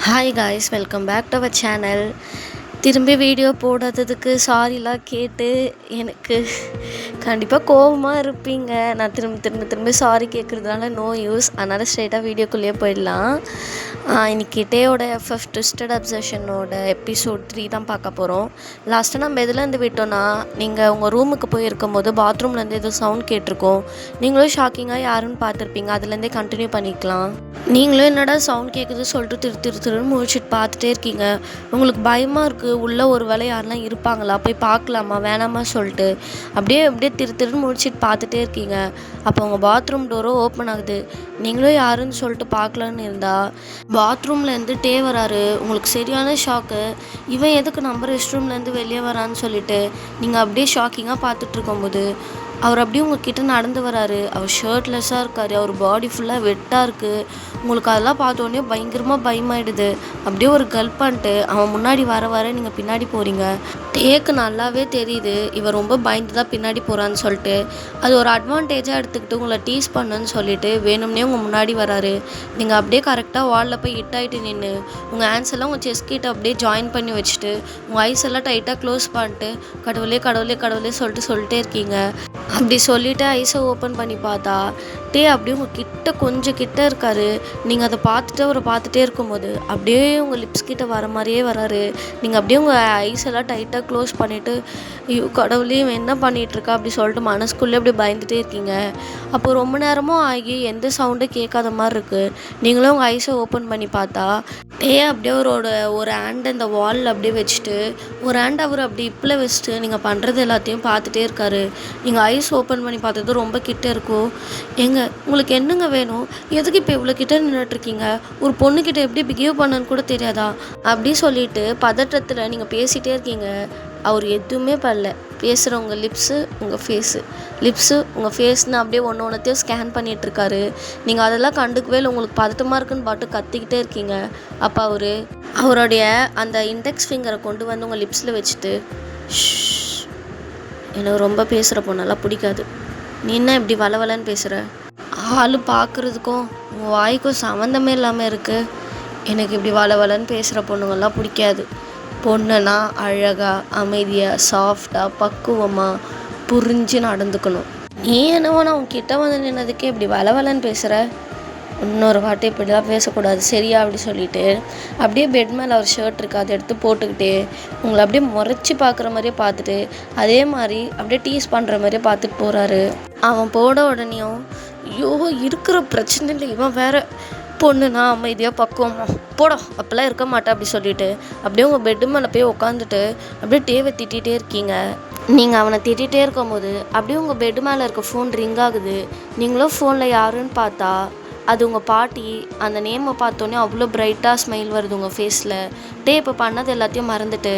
Hi guys, welcome back to our channel. திரும்பி video போடாததுக்கு சாரிலாம் கேட்டு எனக்கு கண்டிப்பாக கோபமாக இருப்பீங்க. நான் திரும்ப சாரி கேட்குறதுனால நோ யூஸ். அதனால் ஸ்ட்ரெயிட்டாக வீடியோக்குள்ளேயே போயிடலாம். இன்றைக்கி டேயோட எஃப்எஃப் ட்விஸ்டட் அப்சஷனோட எபிசோட் 3 தான் பார்க்க போகிறோம். லாஸ்ட்டாக நம்ம எதுலேருந்து விட்டோன்னா, நீங்கள் உங்கள் ரூமுக்கு போயிருக்கும் போது பாத்ரூம்லேருந்து ஏதோ சவுண்ட் கேட்டிருக்கோம். நீங்களும் ஷாக்கிங்காக யாருன்னு பார்த்துருப்பீங்க. அதுலேருந்தே கண்டினியூ பண்ணிக்கலாம். நீங்களும் என்னடா சவுண்ட் கேட்குது சொல்லிட்டு திருன்னு முழிச்சிட்டு பார்த்துட்டே இருக்கீங்க. உங்களுக்கு பயமாக இருக்குது. உள்ளே ஒரு வேளை யாரெல்லாம் இருப்பாங்களா, போய் பார்க்கலாமா வேணாமா சொல்லிட்டு அப்படியே திருன்னு முழிச்சிட்டு பார்த்துட்டே இருக்கீங்க. அப்போ உங்கள் பாத்ரூம் டோரும் ஓப்பன் ஆகுது. நீங்களும் யாருன்னு சொல்லிட்டு பார்க்கலான்னு இருந்தால் பாத்ரூம்லேருந்து டே வராரு. உங்களுக்கு சரியான ஷாக்கு. இவன் எதுக்கு நம்ம ரெஸ்ட் ரூம்லேருந்து வெளியே வரான்னு சொல்லிட்டு நீங்கள் அப்படியே ஷாக்கிங்காக பார்த்துட்டு இருக்கும்போது அவர் அப்படியே உங்ககிட்ட நடந்து வராரு. அவர் ஷர்ட்லெஸ்ஸாக இருக்கார். அவர் பாடி ஃபுல்லாக வெட்டாக இருக்குது. உங்களுக்கு அதெல்லாம் பார்த்தோன்னே பயங்கரமாக பயமாயிடுது. அப்படியே ஒரு கல்ப் பண்ணிட்டு அவன் முன்னாடி வர நீங்கள் பின்னாடி போகிறீங்க. டேக்கு நல்லாவே தெரியுது இவர் ரொம்ப பயந்து தான் பின்னாடி போகிறான்னு சொல்லிட்டு. அது ஒரு அட்வான்டேஜாக எடுத்துக்கிட்டு உங்களை டீஸ் பண்ணுன்னு சொல்லிட்டு வேணும்னே உங்கள் முன்னாடி வராரு. நீங்கள் அப்படியே கரெக்டாக வாலில் போய் ஹிட் ஆகிட்டு நின்று உங்கள் ஹேண்ட்ஸ் எல்லாம் உங்கள் செஸ்ட் கிட்ட அப்படியே ஜாயின் பண்ணி வச்சுட்டு உங்கள் ஐஸ் எல்லாம் டைட்டாக க்ளோஸ் பண்ணிட்டு கடவுளே சொல்லிட்டே இருக்கீங்க. அப்படி சொல்லிவிட்டு ஐஸை ஓப்பன் பண்ணி பார்த்தா டே அப்படியே உங்கள் கொஞ்சம் கிட்ட இருக்காரு. நீங்கள் அதை அவரை பார்த்துட்டே இருக்கும்போது அப்படியே உங்கள் லிப்ஸ் கிட்ட வர மாதிரியே வராரு. நீங்கள் அப்படியே உங்கள் ஐஸ் எல்லாம் டைட்டாக க்ளோஸ் பண்ணிவிட்டு கடவுளே என்ன பண்ணிகிட்ருக்கா அப்படி சொல்லிட்டு மனசுக்குள்ளே அப்படியே பயந்துகிட்டே இருக்கீங்க. அப்போ ரொம்ப நேரமும் ஆகி எந்த சவுண்டும் கேட்காத மாதிரி இருக்குது. நீங்களும் உங்கள் ஐஸை ஓப்பன் பண்ணி பார்த்தா டே அப்படியே ஒரு ஹேண்ட் இந்த வாலில் அப்படியே வச்சுட்டு ஒரு ஹேண்ட் அவர் அப்படி இப்பில் வச்சுட்டு நீங்கள் பண்ணுறது எல்லாத்தையும் பார்த்துட்டே இருக்காரு. நீங்கள் ஐஸ் ஓப்பன் பண்ணி பார்த்தது ரொம்ப கிட்ட இருக்கும். உங்களுக்கு என்னங்க வேணும்? எதுக்கு இப்போ இவ்வளோ கிட்ட நின்றுட்டுருக்கீங்க? ஒரு பொண்ணுக்கிட்ட எப்படி பிஹேவ் பண்ணணுன்னு கூட தெரியாதா? அப்படி சொல்லிட்டு பதற்றத்தில் நீங்கள் பேசிகிட்டே இருக்கீங்க. அவர் எதுவுமே பண்ணல. பேசுகிறவங்க உங்கள் ஃபேஸ்னு அப்படியே ஒன்றுத்தையும் ஸ்கேன் பண்ணிகிட்ருக்காரு. நீங்கள் அதெல்லாம் கண்டுக்கவே இல்லை. உங்களுக்கு பதட்டமாக இருக்குன்னு பாட்டு கத்திக்கிட்டே இருக்கீங்க. அப்போ அவருடைய அந்த இண்டெக்ஸ் ஃபிங்கரை கொண்டு வந்து உங்கள் லிப்ஸில் வச்சுட்டு எனக்கு ரொம்ப பேசுகிற பொண்ணெல்லாம் பிடிக்காது. நீ என்ன இப்படி வளவலன்னு பேசுகிற? ஆள் பார்க்குறதுக்கும் உங்கள் வாய்க்கும் சம்மந்தமே இல்லாமல் இருக்குது. எனக்கு இப்படி வளவலன்னு பேசுகிற பொண்ணுங்கள்லாம் பிடிக்காது. பொண்ணுன்னா அழகாக அமைதியாக சாஃப்டாக பக்குவமாக புரிஞ்சு நடந்துக்கணும். நீ என்னவோ நான் உன்கிட்ட வந்து நின்னதுக்கே இப்படி வளவலன்னு பேசுகிற. இன்னொரு வாட்டி இப்படிலாம் பேசக்கூடாது சரியா அப்படி சொல்லிவிட்டு அப்படியே பெட் மேலே ஒரு ஷர்ட் இருக்குது அதை எடுத்து போட்டுக்கிட்டு உங்களை அப்படியே முறைச்சி பார்க்குற மாதிரியே பார்த்துட்டு அதே மாதிரி அப்படியே டீஸ் பண்ணுற மாதிரியே பார்த்துட்டு போகிறாரு. அவன் போட உடனேயும் ஐயோ இருக்கிற பிரச்சனை இல்லை, இவன் வேறு பொண்ணுனா அமைதியாக பக்குவமா போடும் அப்போல்லாம் இருக்க மாட்டேன் அப்படி சொல்லிட்டு அப்படியே உங்கள் பெட்டு மேலே போய் உட்காந்துட்டு அப்படியே டேவை திட்டிகிட்டே இருக்கீங்க. நீங்கள் அவனை திட்டிகிட்டே இருக்கும்போது அப்படியே உங்கள் பெட்டு மேலே இருக்க ஃபோன் ரிங் ஆகுது. நீங்களும் ஃபோனில் யாருன்னு பார்த்தா அது உங்கள் பாட்டி. அந்த நேமை பார்த்தோன்னே அவ்வளோ பிரைட்டாக ஸ்மைல் வருது உங்கள் ஃபேஸில். டே இப்போ பண்ணது எல்லாத்தையும் மறந்துட்டு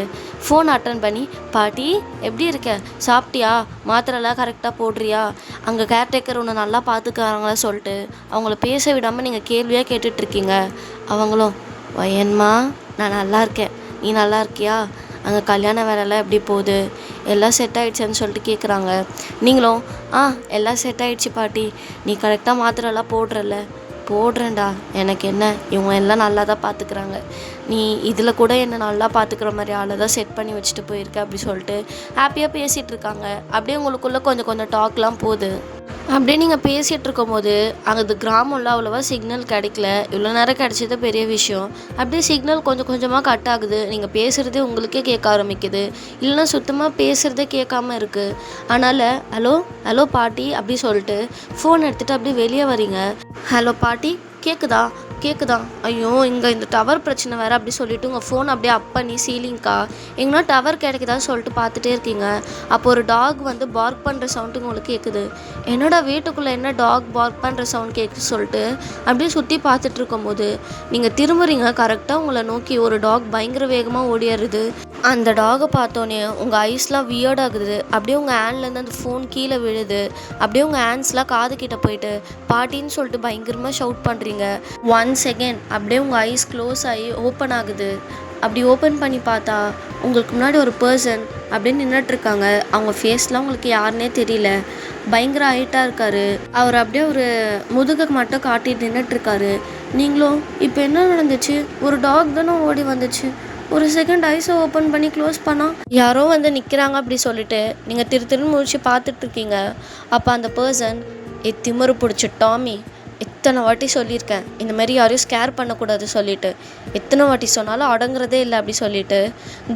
ஃபோன் அட்டன் பண்ணி பாட்டி எப்படி இருக்க, சாப்பிட்டியா, மாத்திரைலாம் கரெக்டாக போடுறியா, அங்கே கேர்டேக்கர் ஒன்று நல்லா பார்த்துக்கிறாங்களா சொல்லிட்டு அவங்கள பேச விடாமல் நீங்கள் கேள்வியாக கேட்டுட்ருக்கீங்க. அவங்களும் வயன்மா நான் நல்லா இருக்கேன், நீ நல்லா இருக்கியா, அங்கே கல்யாண வேலைலாம் எப்படி போகுது, எல்லாம் செட் ஆகிடுச்சான்னு சொல்லிட்டு கேட்குறாங்க. நீங்களும் எல்லாம் செட் ஆகிடுச்சு பாட்டி, நீ கரெக்டாக மாத்திரைலாம் போடுறேன்டா, எனக்கு என்ன, இவங்க எல்லாம் நல்லா தான் பார்த்துக்குறாங்க, நீ இதில் கூட என்னை நல்லா பார்த்துக்கிற மாதிரி ஆளை தான் செட் பண்ணி வச்சுட்டு போயிருக்க அப்படி சொல்லிட்டு ஹாப்பியாக பேசிகிட்டு இருக்காங்க. அப்படியே உங்களுக்குள்ளே கொஞ்சம் டாக்லாம் போகுது. அப்படியே நீங்கள் பேசிகிட்டு இருக்கும்போது அங்கே கிராமம்ல அவ்வளோவா சிக்னல் கிடைக்கல. இவ்வளோ நேரம் கிடைச்சது பெரிய விஷயம். அப்படியே சிக்னல் கொஞ்சமாக கட் ஆகுது. நீங்கள் பேசுகிறதே உங்களுக்கே கேட்க ஆரம்பிக்குது. இல்லைன்னா சுத்தமாக பேசுகிறதே கேட்காம இருக்குது. அதனால் ஹலோ பாட்டி அப்படி சொல்லிட்டு ஃபோன் எடுத்துகிட்டு அப்படியே வெளியே வரீங்க. ஹலோ பாட்டி கேட்குதா ஐயோ இங்கே இந்த டவர் பிரச்சனை வேறு அப்படி சொல்லிவிட்டு உங்கள் ஃபோன் அப்படியே அப் பண்ணி சீலிங்க்கா எங்கன்னா டவர் கிடைக்குதான்னு சொல்லிட்டு பார்த்துட்டே இருக்கீங்க. அப்போ ஒரு டாக் வந்து பார்க் பண்ணுற சவுண்டு உங்களுக்கு கேட்குது. என்னடா வீட்டுக்குள்ளே என்ன டாக் பார்க் பண்ணுற சவுண்ட் கேட்குது சொல்லிட்டு அப்படியே சுற்றி பார்த்துட்டு இருக்கும்போது நீங்கள் திரும்புறீங்க. கரெக்டாக உங்களை நோக்கி ஒரு டாக் பயங்கர வேகமாக ஓடிடுறது. அந்த டாகை பார்த்தோன்னே உங்கள் ஐஸ்லாம் வியர்ட் ஆகுது. அப்படியே உங்கள் ஹேண்ட்லேருந்து அந்த ஃபோன் கீழே விழுது. அப்படியே உங்கள் ஹேண்ட்ஸ்லாம் காது கிட்ட போயிட்டு பாட்டின்னு சொல்லிட்டு பயங்கரமாக ஷவுட் பண்ணுறீங்க. 1 செகண்ட் அப்படியே உங்கள் ஐஸ் க்ளோஸ் ஆகி ஓப்பன் ஆகுது. அப்படி ஓப்பன் பண்ணி பார்த்தா உங்களுக்கு முன்னாடி ஒரு பர்சன் அப்படியே நின்றுட்டுருக்காங்க. அவங்க ஃபேஸ்லாம் உங்களுக்கு யாருன்னே தெரியல. பயங்கர ஹைட்டாக இருக்கார். அவர் அப்படியே ஒரு முதுகை மட்டும் காட்டிட்டு நின்றுட்டுருக்காரு. நீங்களும் இப்போ என்ன நடந்துச்சு? ஒரு டாக் தானே ஓடி வந்துச்சு. ஒரு செகண்ட் ஐஸை ஓப்பன் பண்ணி க்ளோஸ் பண்ணால் யாரோ வந்து நிற்கிறாங்க அப்படி சொல்லிட்டு நீங்கள் திருன்னு முழிச்சு பார்த்துட்ருக்கீங்க. அப்போ அந்த பர்சன், திமிரு பிடிச்ச டாமி, எத்தனை வாட்டி சொல்லியிருக்கேன் இந்த மாதிரி யாரையும் ஸ்கேர் பண்ணக்கூடாது சொல்லிட்டு, எத்தனை வாட்டி சொன்னாலும் அடங்குறதே இல்லை அப்படி சொல்லிட்டு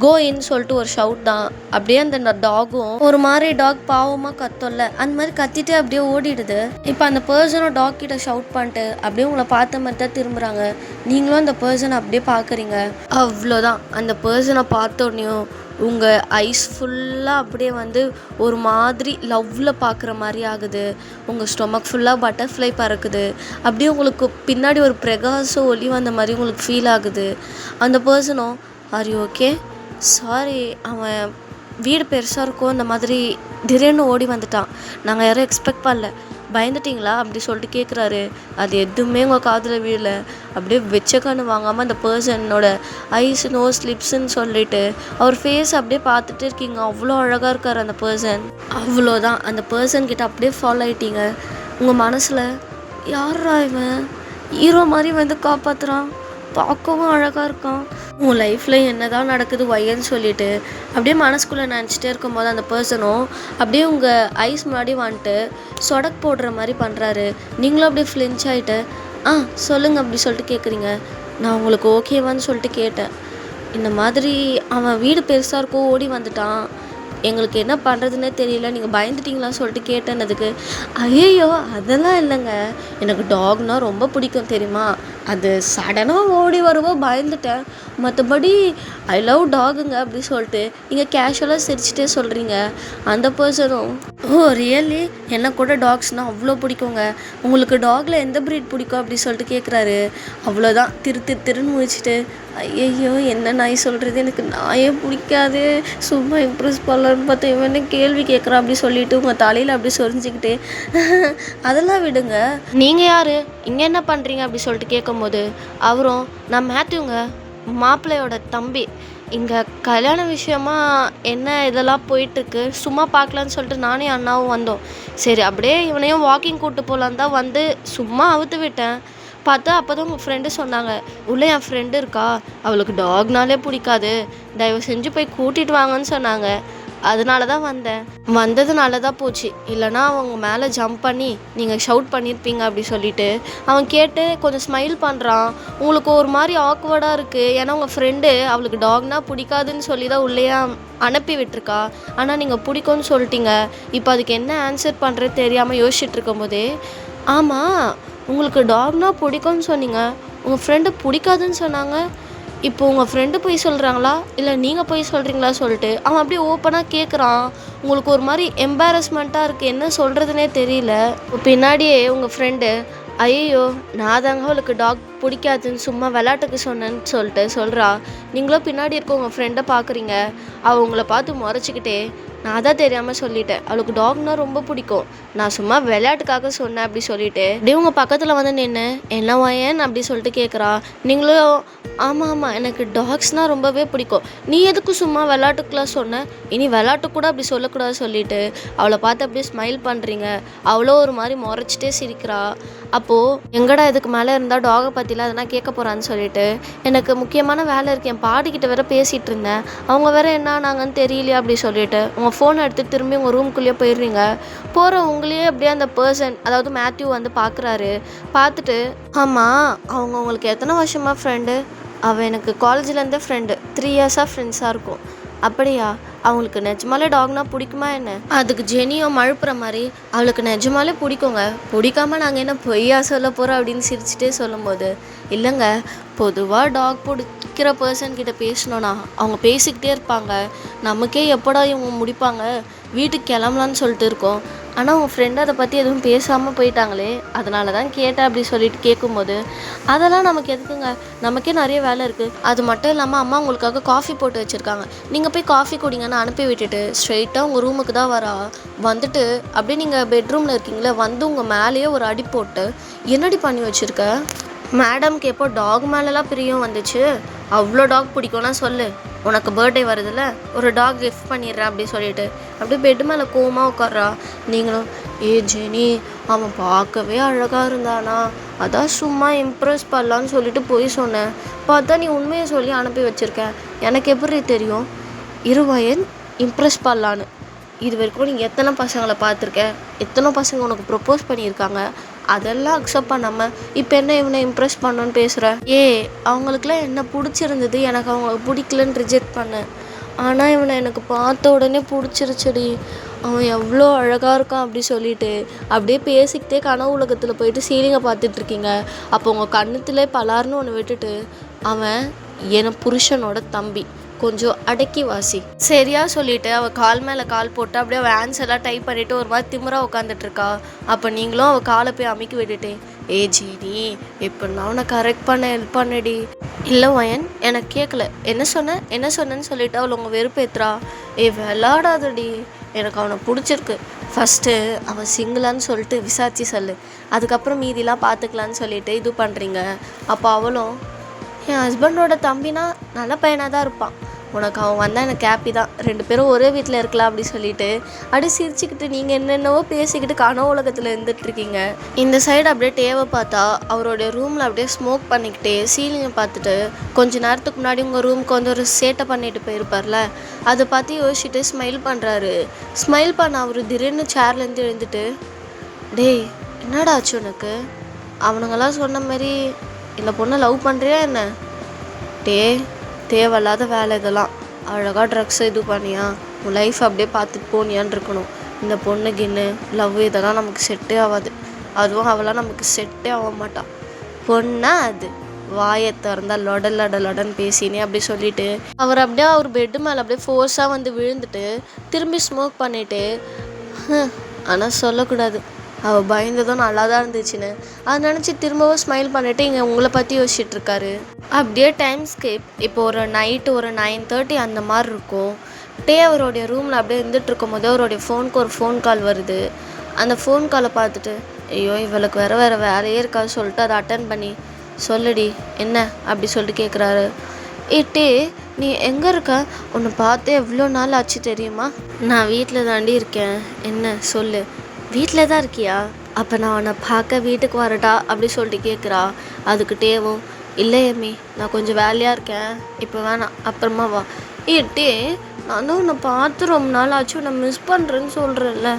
கோ இன்னு சொல்லிட்டு ஒரு ஷவுட் தான். அப்படியே அந்த டாகும் ஒரு மாதிரி டாக் பாவமாக கத்தொல்ல அந்த மாதிரி கத்திட்டு அப்படியே ஓடிடுது. இப்போ அந்த பர்சனும் டாக் கிட்ட ஷவுட் பண்ணிட்டு அப்படியே உங்களை பார்த்த மாதிரி தான் திரும்புகிறாங்க. நீங்களும் அந்த பர்சனை அப்படியே பார்க்குறீங்க. அவ்வளோதான், அந்த பர்சனை பார்த்தோன்னையும் உங்கள் ஐஸ் ஃபுல்லாக அப்படியே வந்து ஒரு மாதிரி லவ்வில் பார்க்குற மாதிரி ஆகுது. உங்கள் ஸ்டொமக் ஃபுல்லாக பட்டர்ஃப்ளை பறக்குது. அப்படியே உங்களுக்கு பின்னாடி ஒரு பிரகாசம் ஒளி வந்த மாதிரி உங்களுக்கு ஃபீல் ஆகுது. அந்த பர்சனும், ஆர் யூ ஓகே? சாரி, அவன் வீடு பெருசாக இருக்கும் இந்த மாதிரி திடீர்னு ஓடி வந்துட்டான், நாங்கள் யாரும் எக்ஸ்பெக்ட் பண்ணல, பயந்துட்டிங்களா அப்படி சொல்லிட்டு கேட்குறாரு. அது எதுவுமே உங்கள் காதில் வீழல. அப்படியே வெச்சக்கான்னு வாங்காமல் அந்த பர்சனோட ஐஸ் நோஸ் லிப்ஸுன்னு சொல்லிட்டு அவர் ஃபேஸ் அப்படியே பார்த்துட்டு இருக்கீங்க. அவ்வளோ அழகாக இருக்கார் அந்த பர்சன். அவ்வளோதான், அந்த பர்சன் கிட்ட அப்படியே ஃபாலோ ஆகிட்டீங்க. உங்கள் மனசில், யாரா இவன் ஹீரோ மாதிரி வந்து காப்பாற்றுறான், பார்க்கவும் அழகாக இருக்கான், உன் லைஃப்பில் என்ன தான் நடக்குது வையன்னு சொல்லிட்டு அப்படியே மனசுக்குள்ளே நினச்சிட்டே இருக்கும்போது அந்த பர்சனும் அப்படியே உங்கள் ஐஸ் முன்னாடி வந்துட்டு சொடக் போடுற மாதிரி பண்ணுறாரு. நீங்களும் அப்படியே ஃப்ளின்ச் ஆகிட்டு, சொல்லுங்கள் அப்படி சொல்லிட்டு கேட்குறீங்க. நான் உங்களுக்கு ஓகேவான்னு சொல்லிட்டு கேட்டேன். இந்த மாதிரி அவன் வீடு பெருசாக இருக்கும் ஓடி வந்துட்டான், எங்களுக்கு என்ன பண்ணுறதுன்னே தெரியல, நீங்கள் பயந்துட்டிங்களான்னு சொல்லிட்டு கேட்டேன்னதுக்கு, ஐயோ அதெல்லாம் இல்லைங்க, எனக்கு டாக்னால் ரொம்ப பிடிக்கும் தெரியுமா, அது சடனாக ஓடி வருவோம் பயந்துட்டேன், மற்றபடி ஐ லவ் டாகுங்க அப்படி சொல்லிட்டு நீங்கள் கேஷுவலாக சிரிச்சிட்டே சொல்கிறீங்க. அந்த பர்சனும், ஓ ரியலி, என்ன கூட டாக்ஸ்னால் அவ்வளோ பிடிக்குங்க, உங்களுக்கு டாகில் எந்த ப்ரீட் பிடிக்கும் அப்படி சொல்லிட்டு கேட்குறாரு. அவ்வளோதான், திருன்னு முடிச்சுட்டு, ஐயையோ என்ன நாய் சொல்கிறது, எனக்கு நாயே பிடிக்காது, சும்மா இம்ப்ரெஸ் பண்ணலான்னு பார்த்தா இவன் கேள்வி கேட்குறான் அப்படி சொல்லிட்டு உங்கள் தலையில் அப்படி சொரிஞ்சிக்கிட்டு, அதெல்லாம் விடுங்க, நீங்கள் யார், இங்கே என்ன பண்ணுறீங்க அப்படி சொல்லிட்டு கேட்கும்போது அவரும், நான் மேத்யூங்க, மாப்பிள்ளையோட தம்பி, இங்கே கல்யாண விஷயமா என்ன இதெல்லாம் போயிட்டுருக்கு, சும்மா பார்க்கலான்னு சொல்லிட்டு நானே அண்ணாவும் வந்தோம். சரி அப்படியே இவனையும் வாக்கிங் கூப்பிட்டு போகலான்னு தான் வந்து சும்மா அவுத்து விட்டேன். பார்த்தா அப்போ தான் உங்கள் ஃப்ரெண்டு சொன்னாங்க, உள்ளே என் ஃப்ரெண்டு இருக்கா, அவளுக்கு டாக்னாலே பிடிக்காது, தயவு செஞ்சு போய் கூட்டிகிட்டு வாங்கன்னு சொன்னாங்க. அதனால தான் வந்தேன், வந்ததுனால தான் போச்சு, இல்லைனா அவங்க மேலே ஜம்ப் பண்ணி நீங்கள் ஷவுட் பண்ணியிருப்பீங்க அப்படி சொல்லிட்டு அவன் கேட்டு கொஞ்சம் ஸ்மைல் பண்ணுறான். உங்களுக்கு ஒரு மாதிரி ஆக்வர்டாக இருக்குது, ஏன்னா உங்கள் ஃப்ரெண்டு அவளுக்கு டாக்னா பிடிக்காதுன்னு சொல்லி தான் உள்ளேயே அனுப்பி விட்டுருக்கா, ஆனால் நீங்கள் பிடிக்கும்னு சொல்லிட்டீங்க. இப்போ அதுக்கு என்ன ஆன்சர் பண்ணுறது தெரியாமல் யோசிச்சுட்டு இருக்கும் போதே, ஆமாம் உங்களுக்கு டாக்னா பிடிக்கும்னு சொன்னீங்க, உங்கள் ஃப்ரெண்டு பிடிக்காதுன்னு சொன்னாங்க, இப்போ உங்கள் ஃப்ரெண்டு போய் சொல்கிறாங்களா இல்லை நீங்கள் போய் சொல்கிறீங்களா சொல்லிட்டு அவன் அப்படியே ஓப்பனாக கேட்குறான். உங்களுக்கு ஒரு மாதிரி எம்பாரஸ்மெண்ட்டாக இருக்குது, என்ன சொல்கிறதுனே தெரியல. பின்னாடியே உங்கள் ஃப்ரெண்டு, ஐயோ நான் தாங்க அவளுக்கு டாக் பிடிக்காதுன்னு சும்மா விளையாட்டுக்கு சொன்னேன்னு சொல்லிட்டு சொல்கிறா. நீங்களும் பின்னாடி இருக்க உங்கள் ஃப்ரெண்டை பார்க்குறீங்க. அவள் உங்களை பார்த்து முறைச்சிக்கிட்டே, நான் தான் தெரியாமல் சொல்லிட்டேன், அவளுக்கு டாக்னால் ரொம்ப பிடிக்கும், நான் சும்மா விளையாட்டுக்காக சொன்னேன் அப்படி சொல்லிட்டு அப்படியே உங்கள் பக்கத்தில் வந்து நின்று என்னவா ஏன் அப்படி சொல்லிட்டு கேட்குறா. நீங்களும், ஆமாம் எனக்கு டாக்ஸ்னால் ரொம்பவே பிடிக்கும், நீ எதுக்கு சும்மா விளையாட்டுக்குலாம் சொன்ன, இனி விளையாட்டு கூட அப்படி சொல்லக்கூடாது சொல்லிட்டு அவளை பார்த்து அப்படியே ஸ்மைல் பண்ணுறீங்க. அவ்வளோ ஒரு மாதிரி முறைச்சிட்டே சிரிக்கிறா. அப்போது எங்கடா இதுக்கு மேலே இருந்தால் டாகை பற்றிலாம் அதெல்லாம் கேட்க போகிறான்னு சொல்லிட்டு, எனக்கு முக்கியமான வேலை இருக்குது, என் பாட்டிக்கிட்ட வேற பேசிகிட்டு இருந்தேன், அவங்க வேற என்ன ஆனாங்கன்னு தெரியலையா அப்படி சொல்லிட்டு உங்கள் ஃபோனை எடுத்து திரும்பி உங்கள் ரூம்குள்ளேயே போயிடுறீங்க. போகிற உங்களையே அப்படியே அந்த பர்சன், அதாவது மேத்யூ வந்து பார்க்குறாரு. பார்த்துட்டு, ஆமாம் அவங்க உங்களுக்கு எத்தனை வருஷமாக ஃப்ரெண்டு, அவள் எனக்கு காலேஜ்லேருந்தே ஃப்ரெண்டு, 3 இயர்ஸாக ஃப்ரெண்ட்ஸாக இருக்கும். அப்படியா, அவங்களுக்கு நிஜமாலே டாக்னா பிடிக்குமா என்ன? அதுக்கு ஜெனியோ மழுப்புற மாதிரி, அவளுக்கு நிஜமாலே பிடிக்குங்க, பிடிக்காம நாங்கள் என்ன பொய்யா சொல்ல போகிறோம் அப்படின்னு சிரிச்சுட்டே சொல்லும்போது, இல்லைங்க பொதுவாக டாக் பிடிக்கிற பர்சன் கிட்ட பேசணுன்னா அவங்க பேசிக்கிட்டே இருப்பாங்க, நமக்கே எப்படா இவங்க முடிப்பாங்க, வீட்டுக்கு கிளம்பலான்னு சொல்லிட்டு இருக்கோம், ஆனால் உங்கள் ஃப்ரெண்டு அதை பற்றி எதுவும் பேசாமல் போயிட்டாங்களே, அதனால தான் கேட்டேன் அப்படி சொல்லிட்டு கேட்கும்போது, அதெல்லாம் நமக்கு எதுக்குங்க, நமக்கே நிறைய வேலை இருக்குது, அது மட்டும் இல்லாமல் அம்மா உங்களுக்காக காஃபி போட்டு வச்சுருக்காங்க, நீங்கள் போய் காஃபி குடிங்கன்னு அனுப்பி விட்டுட்டு ஸ்ட்ரெயிட்டாக உங்கள் ரூமுக்கு தான் வரா. வந்துட்டு அப்படியே நீங்கள் பெட்ரூமில் இருக்கீங்களே, வந்து உங்கள் மேலேயே ஒரு அடி போட்டு, என்னடி பண்ணி வச்சுருக்க, மேடம்க்கு எப்போ டாக் மேலெலாம் பிரியம் வந்துச்சு, அவ்வளோ டாக் பிடிக்கும்னா சொல்லு, உனக்கு பர்த்டே வருதுல்ல ஒரு டாக் கிஃப்ட் பண்ணிடுறேன் அப்படி சொல்லிட்டு அப்படியே பெட்டு மேலே கோவமாக உட்கார்றா. நீங்களும், ஏ ஜெனி அவன் பார்க்கவே அழகாக இருந்தானா, அதான் சும்மா இம்ப்ரெஸ் பண்ணலான்னு சொல்லிட்டு போய் சொன்னேன். பார்த்தா நீ உண்மையை சொல்லி அனுப்பி வச்சிருக்க. எனக்கு எப்படி தெரியும் இருவயன் இம்ப்ரெஸ் பண்ணலான்னு? இது வரைக்கும் நீ எத்தனை பசங்களை பார்த்துருக்க? எத்தனை பசங்க உனக்கு ப்ரொப்போஸ் பண்ணியிருக்காங்க? அதெல்லாம் அக்செப்ட் பண்ணாமல் இப்போ என்ன இவனை இம்ப்ரெஸ் பண்ணணுன்னு பேசுகிற? அவங்களுக்குலாம் என்ன பிடிச்சிருந்தது, எனக்கு அவங்க பிடிக்கலன்னு ரிஜெக்ட் பண்ணேன். ஆனால் இவனை எனக்கு பார்த்த உடனே பிடிச்சிருச்சடி. அவன் எவ்வளோ அழகாக இருக்கான் அப்படி சொல்லிட்டு அப்படியே பேசிக்கிட்டே கனவு உலகத்தில் போயிட்டு சீலிங்கை பார்த்துட்ருக்கீங்க. அப்போ உங்கள் கண்ணத்துல பலார்னு ஒன்று விட்டுட்டு, அவன் என் புருஷனோட தம்பி, கொஞ்சம் அடக்கி வாசி சரியா சொல்லிட்டு அவள் கால் மேலே கால் போட்டு அப்படியே அவள் ஆன்சர்லாம் டைப் பண்ணிவிட்டு ஒரு மாதிரி திமிரா உட்காந்துட்ருக்கா. அப்போ நீங்களும் அவள் காலை போய் அமைக்கி விட்டுட்டேன். ஜீனி எப்படின்னா அவனை கரெக்ட் பண்ண ஹெல்ப் பண்ணடி. இல்லை வயன் எனக்கு கேட்கல, என்ன சொன்னேன்னு சொல்லிட்டு அவள் உங்கள் வெறுப்பேத்துறா. விளாடாதடி, எனக்கு அவனை பிடிச்சிருக்கு. ஃபஸ்ட்டு அவன் சிங்கிளான்னு சொல்லிட்டு விசாரிச்சு சொல்லு, அதுக்கப்புறம் மீதிலாம் பார்த்துக்கலான்னு சொல்லிட்டு இது பண்ணுறீங்க. அப்போ அவளும் என் ஹஸ்பண்டோட தம்பினா நல்ல பையனாக தான் இருப்பான், உனக்கு அவன் வந்தால் எனக்கு ஹாப்பி தான், 2 பேரும் ஒரே வீட்டில் இருக்கலாம் அப்படி சொல்லிட்டு அப்படியே சிரிச்சுக்கிட்டு நீங்கள் என்னென்னவோ பேசிக்கிட்டு கனவு உலகத்தில் இருந்துகிட்ருக்கீங்க. இந்த சைடு அப்படியே டேவை பார்த்தா அவருடைய ரூமில் அப்படியே ஸ்மோக் பண்ணிக்கிட்டே சீலிங்கை பார்த்துட்டு கொஞ்ச நேரத்துக்கு முன்னாடி உங்கள் ரூமுக்கு வந்து ஒரு சேட்டை பண்ணிட்டு போயிருப்பார்ல, அதை பார்த்து யோசிச்சுட்டு ஸ்மைல் பண்ணுறாரு. ஸ்மைல் பண்ண அவர் திடீர்னு சேர்லேருந்து எழுந்துட்டு, டேய் என்னடா ஆச்சு உனக்கு? அவனுங்கெல்லாம் சொன்ன மாதிரி இந்த பொண்ணை லவ் பண்ணுறியா என்ன? தேவையில்லாத வேலை இதெல்லாம். அழகாக ட்ரக்ஸை இது பண்ணியா, உன் லைஃப் அப்படியே பார்த்துட்டு போனியான்னு இருக்கணும். இந்த பொண்ணு கின்னு லவ் இதெல்லாம் நமக்கு செட்டே ஆகாது. அதுவும் அவளாம் நமக்கு செட்டே ஆக மாட்டான். பொண்ணா அது வாயை திறந்தா லொடன்னு பேசினே அப்படி சொல்லிட்டு அவர் அப்படியே அவர் பெட்டு மேலே அப்படியே ஃபோர்ஸாக வந்து விழுந்துட்டு திரும்பி ஸ்மோக் பண்ணிட்டு, ஆனால் சொல்லக்கூடாது அவள் பயந்ததும் நல்லா தான் இருந்துச்சுன்னு அதை நினச்சி திரும்பவும் ஸ்மைல் பண்ணிவிட்டு இங்கே உங்களை பற்றி யோசிச்சுட்ருக்காரு. அப்படியே டைம் ஸ்கேப் இப்போ ஒரு நைட்டு ஒரு 9:30 அந்த மாதிரி இருக்கும். அவருடைய ரூமில் அப்படியே இருந்துகிட்ருக்கும் போது அவருடைய ஃபோனுக்கு ஒரு ஃபோன் கால் வருது. அந்த ஃபோன் காலை பார்த்துட்டு ஐயோ இவளுக்கு வேறு வேலையே இருக்காது சொல்லிட்டு அதை அட்டன் பண்ணி, சொல்லுடி என்ன அப்படி சொல்லிட்டு கேட்குறாரு. நீ எங்கே இருக்க? உன்னை பார்த்து எவ்வளோ நாள் ஆச்சு தெரியுமா? நான் வீட்டில் தாண்டி இருக்கேன். என்ன சொல்லு? வீட்டில் தான் இருக்கியா? அப்போ நான் உன்னை பார்க்க வீட்டுக்கு வரட்டா அப்படி சொல்லிட்டு கேட்குறா. அதுக்கிட்டேவும் இல்லை எம்மி நான் கொஞ்சம் வேலையாக இருக்கேன், இப்போ வேணாம் அப்புறமா வா. நான் தான் உன்னை பார்த்து ரொம்ப நாள் ஆச்சு, உன்னை மிஸ் பண்ணுறேன்னு சொல்கிறேன்ல,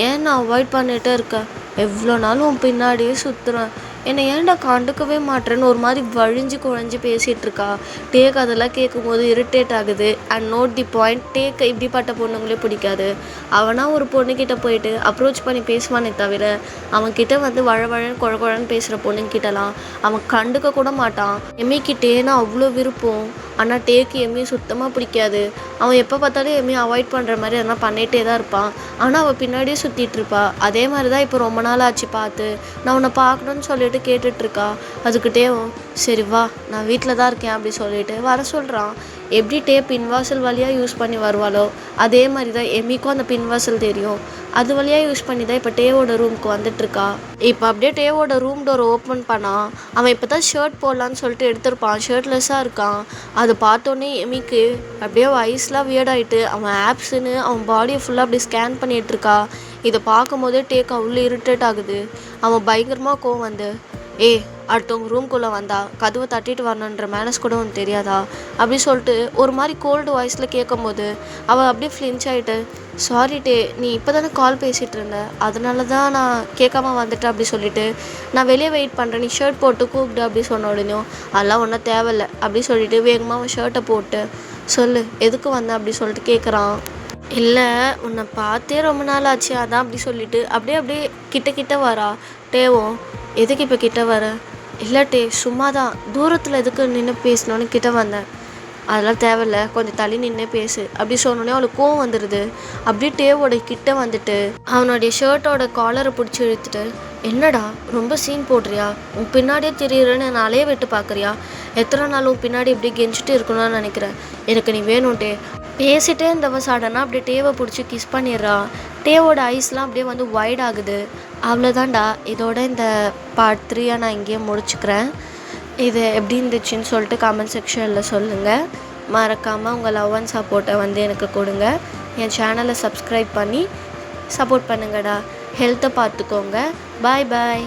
ஏன் நான் அவாய்ட் பண்ணிகிட்டே இருக்கேன்? எவ்வளோ நாளும் உன் பின்னாடியே சுற்றுறேன், என்னை ஏன்டா கண்டுக்கவே மாட்டேன்னு ஒரு மாதிரி வழிஞ்சு குழஞ்சி பேசிகிட்டு இருக்கா. அதெல்லாம் கேட்கும்போது இரிட்டேட் ஆகுது. அண்ட் நோட் தி பாயிண்ட், இப்படிப்பட்ட பொண்ணுங்களே பிடிக்காது. அவனா ஒரு பொண்ணுக்கிட்ட போயிட்டு அப்ரோச் பண்ணி பேசுவானே தவிர அவன்கிட்ட வந்து வழன்னு குழன்னு பேசுகிற பொண்ணுங்கிட்டலாம் அவன் கண்டுக்க கூட மாட்டான். எம்மிக்கிட்டேன்னா அவ்வளோ விருப்பம், ஆனால் எம்மியை சுத்தமாக பிடிக்காது. அவன் எப்போ பார்த்தாலும் எம்மியை அவாய்ட் பண்ணுற மாதிரி அதெல்லாம் பண்ணிகிட்டே தான் இருப்பான். ஆனால் அவள் பின்னாடியே சுற்றிட்டு இருப்பா. அதே மாதிரி தான் இப்போ ரொம்ப நாள் ஆச்சு பார்த்து, நான் உன்னை பார்க்கணுன்னு சொல்லிட்டு கேட்டுட்ருக்கா. அதுக்கிட்டேவும் சரி வா நான் வீட்டில் தான் இருக்கேன் அப்படி சொல்லிட்டு வர சொல்கிறான். எப்படி பின்வாசல் வழியாக யூஸ் பண்ணி வருவாளோ அதே மாதிரி தான் எம்மிக்கும் அந்த பின்வாசல் தெரியும். அது வழியாக யூஸ் பண்ணி தான் இப்போ டேவோட ரூமுக்கு வந்துட்டுருக்கா. இப்போ அப்படியே டேவோட ரூம் டோர் ஓப்பன் பண்ணான். அவன் இப்போ தான் ஷர்ட் போடலான்னு சொல்லிட்டு எடுத்திருப்பான், ஷர்ட்லெஸ்ஸாக இருக்கான். அதை பார்த்தோன்னே எம்மிக்கு அப்படியே ஐஸ்லாம் வியர்டாயிட்டு அவன் ஆப்ஸுன்னு அவன் பாடியை ஃபுல்லாக அப்படி ஸ்கேன் பண்ணிகிட்ருக்கா. இதை பார்க்கும் போதே அவ்வளோ இரிட்டேட் ஆகுது. அவன் பயங்கரமாக கோவம் வந்து, அடுத்தவங்க ரூம்குள்ளே வந்தா கதவை தட்டிட்டு வரணுன்ற மேனஸ் கூட உனக்கு தெரியாதா அப்படி சொல்லிட்டு ஒரு மாதிரி கோல்டு வாய்ஸில் கேட்கும் போது அவள் அப்படியே ஃப்ளின்ச் ஆகிட்டு, சாரி நீ இப்போ தானே கால் பேசிகிட்டு இருந்த, அதனால தான் நான் கேட்காம வந்துட்டேன் அப்படி சொல்லிட்டு நான் வெளியே வெயிட் பண்ணுறேன், நீ ஷர்ட் போட்டு கூப்பிடு அப்படி சொன்ன உடனே அதெல்லாம் ஒன்றும் தேவையில்லை அப்படி சொல்லிட்டு வேகமாக அவன் ஷர்ட்டை போட்டு சொல்லு எதுக்கு வந்தேன் அப்படி சொல்லிட்டு கேட்குறான். இல்லை உன்னை பார்த்தே ரொம்ப நாள் ஆச்சு அதான் அப்படி சொல்லிட்டு அப்படியே கிட்ட வரா. டேவும் எதுக்கு இப்போ கிட்ட வர? இல்லை சும்மா தான் தூரத்தில் எதுக்கு நின்று பேசணுன்னு கிட்ட வந்தேன், அதெல்லாம் தேவையில்ல கொஞ்சம் தள்ளி நின்று பேசு அப்படி சொன்னோடனே அவளுக்கு கோவம் வந்துடுது. அப்படியே டேவோட கிட்ட வந்துட்டு அவனுடைய ஷர்ட்டோட காலரை பிடிச்சி இழுத்துட்டு, என்னடா ரொம்ப சீன் போடுறியா, உன் பின்னாடியே தெரியுறேன்னு நாளே விட்டு பார்க்குறியா, எத்தனை நாள் உன் பின்னாடி இப்படி கெஞ்சிட்டு இருக்கணும்னு நினைக்கிறேன், எனக்கு நீ வேணும்ட்டே பேசிட்டே இருந்தவ சடனாக அப்படியே டேவை பிடிச்சி கிஸ் பண்ணிடுறா. டேவோட ஐஸ்லாம் அப்படியே வந்து வைட் ஆகுது. அவ்வளோதான்டா, இதோட இந்த பார்ட் 3 நான் இங்கேயே முடிச்சுக்கிறேன். இது எப்படி இருந்துச்சுன்னு சொல்லிட்டு கமெண்ட் செக்ஷனில் சொல்லுங்கள். மறக்காமல் உங்கள் லவ் அண்ட் சப்போர்ட்டை வந்து எனக்கு கொடுங்க. என் சேனலை சப்ஸ்கிரைப் பண்ணி சப்போர்ட் பண்ணுங்கடா. ஹெல்த்தை பார்த்துக்கோங்க. பாய் பாய்.